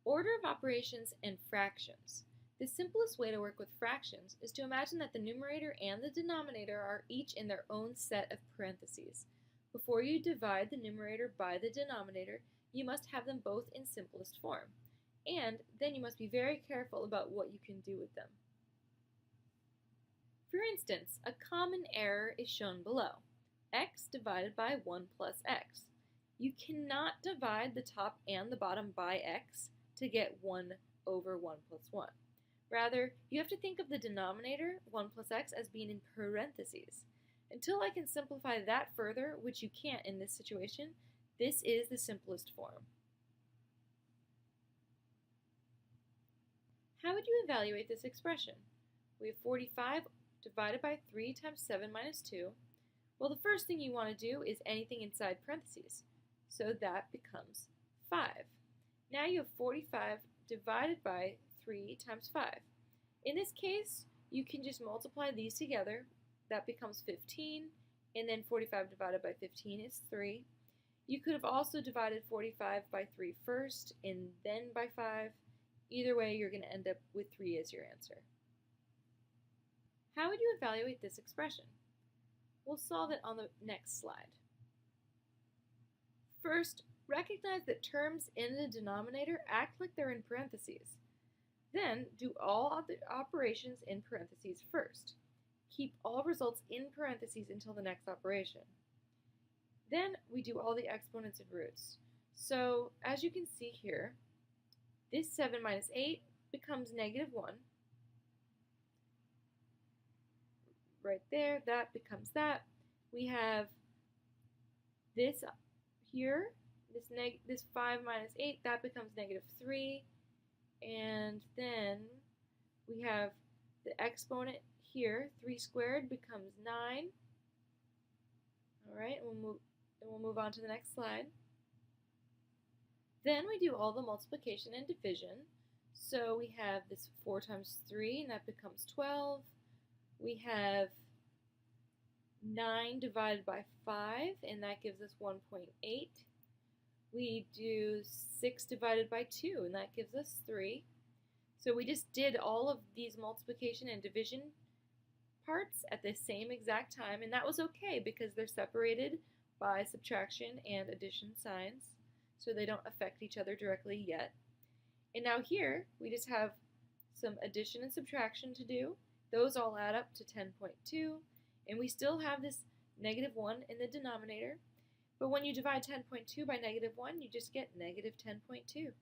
Order of operations and fractions. The simplest way to work with fractions is to imagine that the numerator and the denominator are each in their own set of parentheses. Before you divide the numerator by the denominator, you must have them both in simplest form. And then you must be very careful about what you can do with them. For instance, a common error is shown below. X divided by 1 plus x. You cannot divide the top and the bottom by x to get 1 over 1 plus 1. Rather, you have to think of the denominator, 1 plus x, as being in parentheses. Until I can simplify that further, which you can't in this situation, this is the simplest form. How would you evaluate this expression? We have 45 divided by 3 times 7 minus 2. Well, the first thing you want to do is anything inside parentheses. So that becomes 5. Now you have 45 divided by 3 times 5. In this case, you can just multiply these together. That becomes 15, and then 45 divided by 15 is 3. You could have also divided 45 by 3 first and then by 5. Either way, you're going to end up with 3 as your answer. How would you evaluate this expression? We'll solve it on the next slide. First, recognize that terms in the denominator act like they're in parentheses. Then, do all of the operations in parentheses first. Keep all results in parentheses until the next operation. Then, we do all the exponents and roots. So, as you can see here, this 7 minus 8 becomes negative 1. Right there, that becomes that. We have this here, this 5 minus 8, that becomes negative 3. And then we have the exponent here, 3 squared becomes 9. All right, we'll move on to the next slide. Then we do all the multiplication and division. So we have this 4 times 3, and that becomes 12. We have 9 divided by 5, and that gives us 1.8. We do 6 divided by 2, and that gives us 3. So we just did all of these multiplication and division parts at the same exact time, and that was okay because they're separated by subtraction and addition signs, so they don't affect each other directly yet. And now here, we just have some addition and subtraction to do. Those all add up to 10.2, and we still have this negative 1 in the denominator. But when you divide 10.2 by negative 1, you just get negative 10.2.